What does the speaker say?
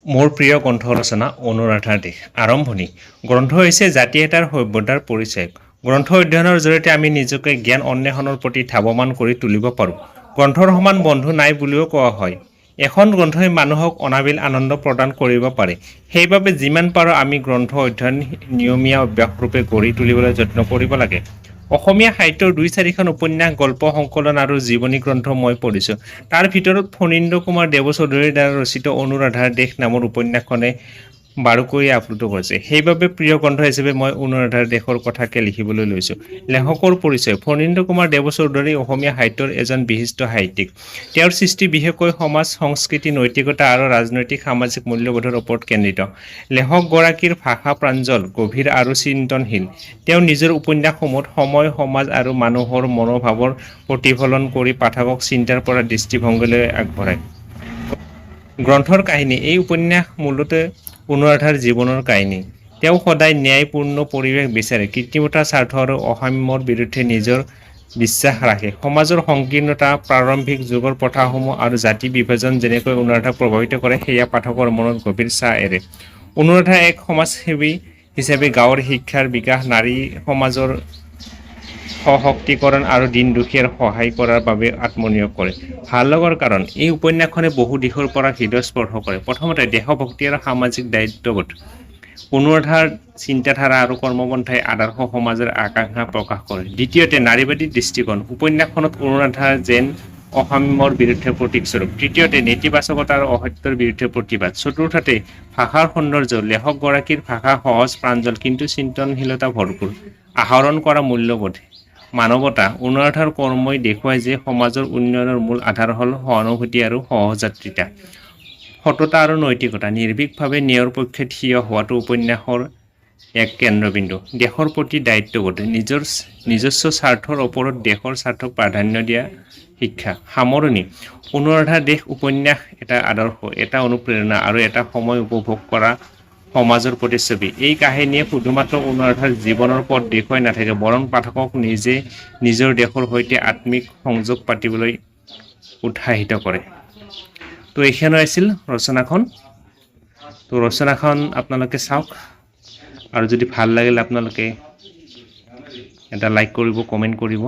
মোৰ প্ৰিয় গ্ৰন্থ ৰচনা অনুৰাধাৰ দেশ। আৰম্ভণি। গ্ৰন্থ হৈছে জাতি এটাৰ সভ্যতাৰ পৰিচয়। গ্ৰন্থ অধ্যয়নৰ জৰিয়তে আমি নিজকে জ্ঞান অন্বেষণৰ প্ৰতি ধাৱমান কৰি তুলিব পাৰোঁ। গ্ৰন্থৰ সমান বন্ধু নাই বুলিও কোৱা হয়। এখন গ্ৰন্থই মানুহক অনাবিল আনন্দ প্ৰদান কৰিব পাৰে। সেইবাবে যিমান পাৰোঁ আমি গ্ৰন্থ অধ্যয়ন নিয়মীয়া অভ্যাসৰূপে গঢ়ি তুলিবলৈ যত্ন কৰিব লাগে। অসমীয়া সাহিত্যৰ ২-৪খন উপন্যাস, গল্প সংকলন আৰু জীৱনী গ্ৰন্থ মই পঢ়িছোঁ। তাৰ ভিতৰত ফণীন্দ্ৰ কুমাৰ দেৱচৌধুৰীৰ দ্বাৰা ৰচিত অনুৰাধাৰ দেশ নামৰ উপন্যাসখনে বাৰুকৈয়ে আপ্লুত কৰিছে। সেইবাবে প্ৰিয় গ্ৰন্থ হিচাপে মই অনুৰাধাৰ দেশৰ কথাকে লিখিবলৈ লৈছোঁ। লেখকৰ পৰিচয়। ফণীন্দ্ৰ কুমাৰ দেৱচৌধুৰী অসমীয়া সাহিত্যৰ এজন বিশিষ্ট সাহিত্যিক। তেওঁৰ সৃষ্টি বিশেষকৈ সমাজ, সংস্কৃতি, নৈতিকতা আৰু ৰাজনৈতিক সামাজিক মূল্যবোধৰ ওপৰত কেন্দ্ৰিত। লেখকগৰাকীৰ ভাষা প্ৰাঞ্জল, গভীৰ আৰু চিন্তনশীল। তেওঁ নিজৰ উপন্যাসসমূহত সময়, সমাজ আৰু মানুহৰ মনোভাৱৰ প্ৰতিফলন কৰি পাঠকক চিন্তাৰ পৰা দৃষ্টিভংগীলৈ আগবঢ়ায়। গ্ৰন্থৰ কাহিনী। এই উপন্যাস মূলতে অনুৰাধাৰ জীৱনৰ কাহিনী। তেওঁ সদায় ন্যায়পূৰ্ণ পৰিৱেশ বিচাৰে, কৃত্ৰিমতাৰ স্বাৰ্থ আৰু অসাম্যৰ বিৰুদ্ধে নিজৰ বিশ্বাস ৰাখে। সমাজৰ সংকীৰ্ণতা, প্ৰাৰম্ভিক যুগৰ প্ৰথাসমূহ আৰু জাতি বিভাজন যেনেকৈ অনুৰাধাক প্ৰভাৱিত কৰে, সেয়া পাঠকৰ মনত গভীৰ ছাঁ এৰে। অনুৰাধা এক সমাজসেৱী হিচাপে গাঁৱৰ শিক্ষাৰ বিকাশ, নাৰী সমাজৰ সশক্তিকৰণ আৰু দীন দুখীয়াৰ সহায় কৰাৰ বাবে আত্মনিয়োগ কৰে। ভাল লগাৰ কাৰণ। এই উপন্যাসখনে বহু দিশৰ পৰা হৃদয় স্পৰ্শ কৰে। প্ৰথমতে, দেশভক্তি আৰু সামাজিক দায়িত্ববোধ। অনুৰাধাৰ চিন্তাধাৰা আৰু কৰ্মপন্থাই আদৰ্শ সমাজৰ আকাংক্ষা প্ৰকাশ কৰে। দ্বিতীয়তে, নাৰীবাদী দৃষ্টিকোণ। উপন্যাসখনত অনুৰাধা যেন অসাম্যৰ বিৰুদ্ধে প্ৰতীকস্বৰূপ। তৃতীয়তে, নেতিবাচকতা আৰু অসত্যৰ বিৰুদ্ধে প্ৰতিবাদ। চতুৰ্থতে, ভাষাৰ সৌন্দৰ্য। লেখকগৰাকীৰ ভাষা সহজ, প্ৰাঞ্জল কিন্তু চিন্তনশীলতা ভৰপূৰ। আহৰণ কৰা মূল্যবোধ। মানৱতা। অনুৰাধাৰ কৰ্মই দেখুৱায় যে সমাজৰ উন্নয়নৰ মূল আধাৰ হ'ল সহানুভূতি আৰু সহযাত্ৰীতা। সততা আৰু নৈতিকতা। নিৰ্ভীকভাৱে ন্যায়ৰ পক্ষে থিয় হোৱাটো উপন্যাসৰ এক কেন্দ্ৰবিন্দু। দেশৰ প্ৰতি দায়িত্ববোধ। নিজস্ব স্বাৰ্থৰ ওপৰত দেশৰ স্বাৰ্থক প্ৰাধান্য দিয়া শিক্ষা। সামৰণি। অনুৰাধাৰ দেশ উপন্যাস এটা আদৰ্শ, এটা অনুপ্ৰেৰণা আৰু এটা সময় উপভোগ কৰা সমাজৰ প্ৰতিচ্ছবি। এই কাহিনীয়ে শুধুমাত্ৰ অনুৰাধাৰ জীৱনৰ পথ দেখুৱাই নাথাকে, বৰং পাঠকক নিজে নিজৰ দেশৰ সৈতে আত্মিক সংযোগ পাতিবলৈ উৎসাহিত কৰে। তো এইখনে আছিল ৰচনাখন। তো ৰচনাখন আপোনালোকে চাওক আৰু যদি ভাল লাগিলে আপোনালোকে এটা লাইক কৰিব, কমেণ্ট কৰিব।